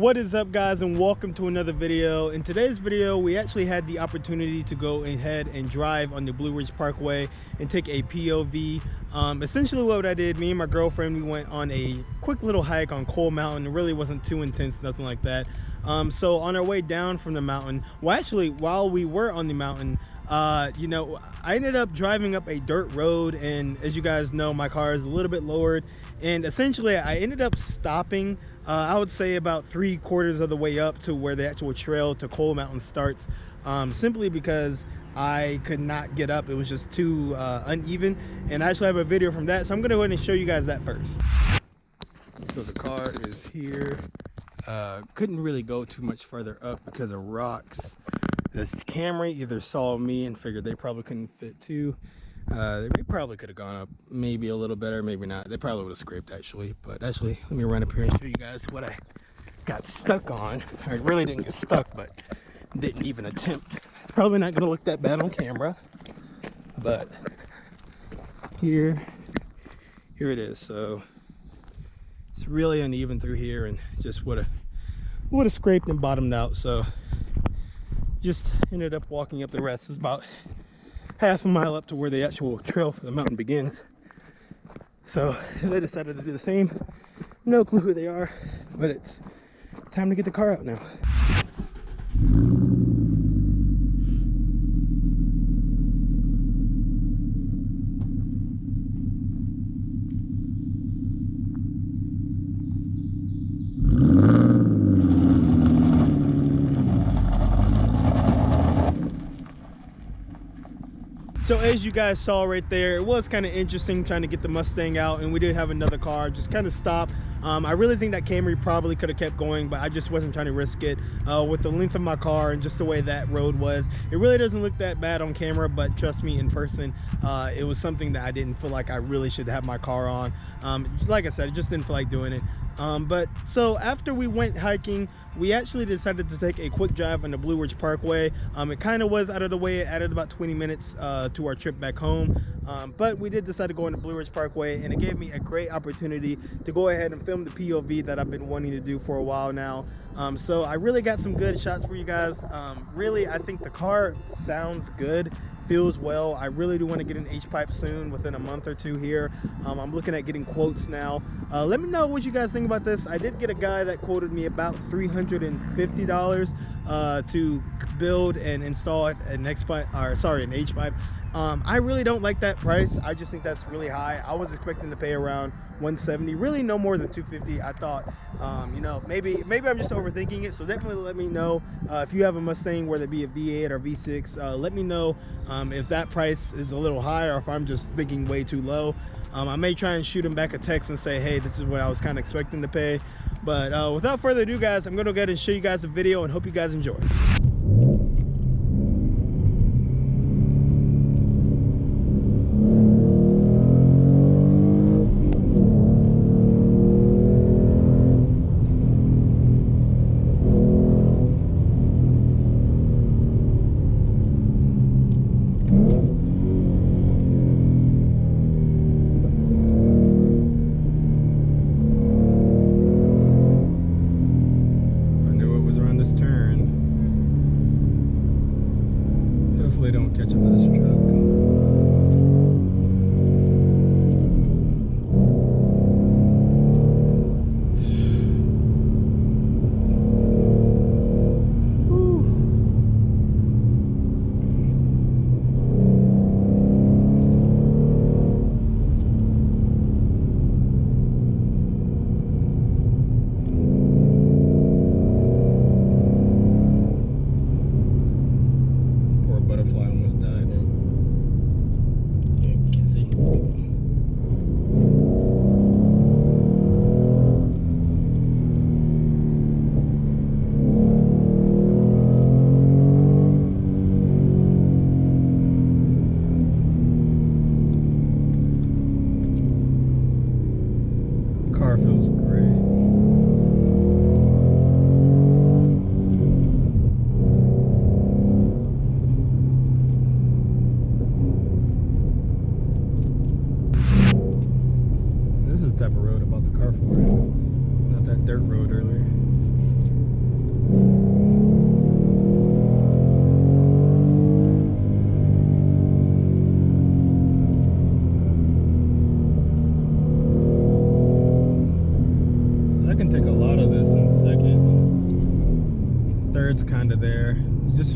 What is up, guys, and welcome to another video. In today's video, we actually had the opportunity to go ahead and drive on the Blue Ridge Parkway and take a POV. Essentially what I did, me and my girlfriend, we went on a quick little hike on Coal Mountain. It really wasn't too intense, nothing like that. So on our way down from the mountain, well, actually while we were on the mountain, I ended up driving up a dirt road, and as you guys know, my car is a little bit lowered, and essentially I ended up stopping I would say about 3/4 of the way up to where the actual trail to Coal Mountain starts, simply because I could not get up. It was just too uneven, and I actually have a video from that, so I'm gonna go ahead and show you guys that first. So the car is here. Couldn't really go too much further up because of rocks. This camera either saw me and figured they probably couldn't fit too. They probably could have gone up maybe a little better, maybe not. They probably would have scraped actually. But actually, let me run up here and show you guys what I got stuck on. I really didn't get stuck, but didn't even attempt. It's probably not gonna look that bad on camera, but here it is. So it's really uneven through here, and just would have scraped and bottomed out. So just ended up walking up the rest. It's about half a mile up to where the actual trail for the mountain begins. So they decided to do the same. No clue who they are, but it's time to get the car out now. So as you guys saw right there, it was kind of interesting trying to get the Mustang out, and we did have another car just kind of stop. I really think that Camry probably could have kept going, but I just wasn't trying to risk it with the length of my car and just the way that road was. It really doesn't look that bad on camera, but trust me, in person, it was something that I didn't feel like I really should have my car on. Like I said, I just didn't feel like doing it. But so after we went hiking, we actually decided to take a quick drive on the Blue Ridge Parkway. It kind of was out of the way. It added about 20 minutes to our trip back home. But we did decide to go on the Blue Ridge Parkway, and it gave me a great opportunity to go ahead and film the POV that I've been wanting to do for a while now. So I really got some good shots for you guys. Really, I think the car sounds good, feels well. I really do want to get an H-pipe soon, within a month or two here. I'm looking at getting quotes now. Let me know what you guys think about this. I did get a guy that quoted me about $350 to build and install an H-pipe. I really don't like that price. I just think that's really high. I was expecting to pay around $170, really no more than $250. I thought, maybe I'm just overthinking it. So definitely let me know if you have a Mustang, whether it be a V8 or V6. Let me know if that price is a little high, or if I'm just thinking way too low. I may try and shoot him back a text and say, hey, this is what I was kind of expecting to pay. But without further ado, guys, I'm gonna go ahead and show you guys a video, and hope you guys enjoy. Hopefully don't catch up to this truck. type of road I bought the car for. Not that dirt road earlier.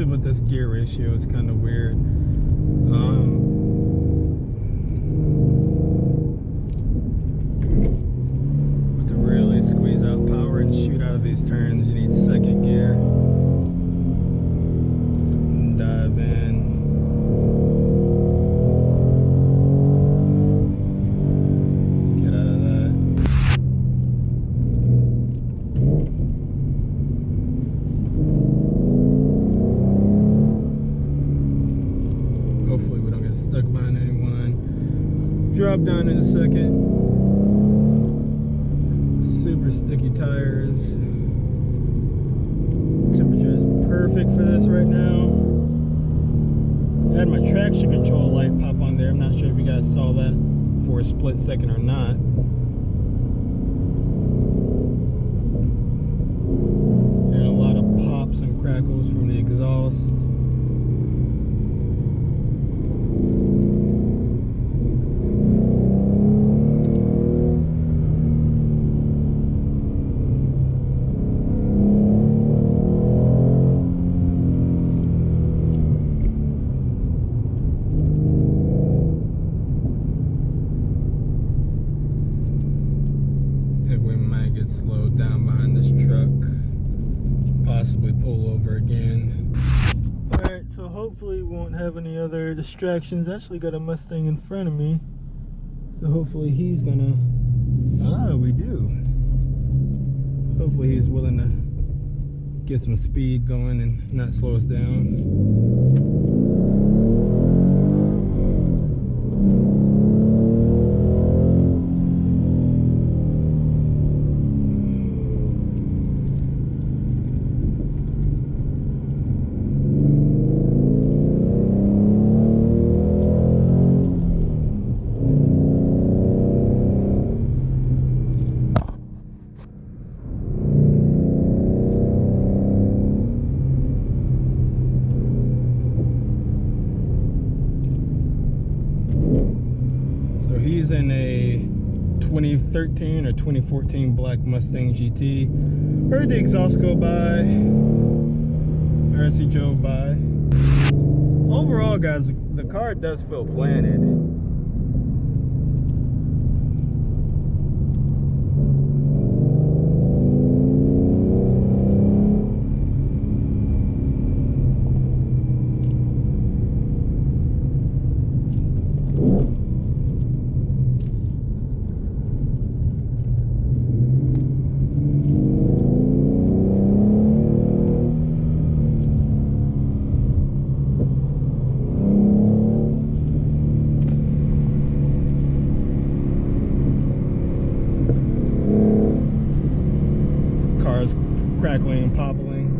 especially with this gear ratio. It's kind of weird. But to really squeeze out power and shoot out of these turns, you need second gear. And dive in. Let's get out of that. Hopefully we don't get stuck behind anyone. Drop down in a second. Super sticky tires. Temperature is perfect for this right now. I had my traction control light pop on there. I'm not sure if you guys saw that for a split second or not. And a lot of pops and crackles from the exhaust. Slowed down behind this truck, possibly pull over again. Alright, so hopefully we won't have any other distractions. Actually got a Mustang in front of me, so hopefully he's gonna, we do. Hopefully he's willing to get some speed going and not slow us down. He's in a 2013 or 2014 black Mustang GT. Heard the exhaust go by, or as he drove by. Overall, guys, the car does feel planted. Cars crackling and popping.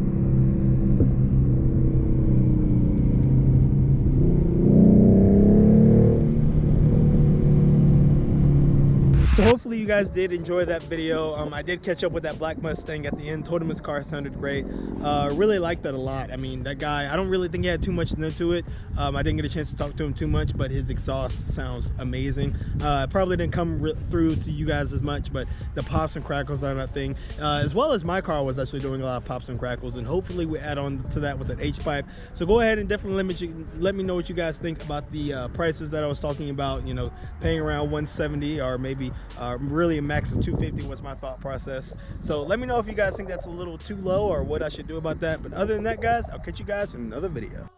So hopefully you guys did enjoy that video. I did catch up with that black Mustang at the end. Told him his car sounded great. Really liked that a lot. I mean, that guy, I don't really think he had too much into it. I didn't get a chance to talk to him too much, but his exhaust sounds amazing. Probably didn't come through to you guys as much, but the pops and crackles are that thing. As well as my car was actually doing a lot of pops and crackles, and hopefully we add on to that with an H-pipe. So go ahead and definitely let me know what you guys think about the prices that I was talking about. You know, paying around 170 or maybe really a max of 250 was my thought process. So let me know if you guys think that's a little too low or what I should do about that. But other than that, guys, I'll catch you guys in another video.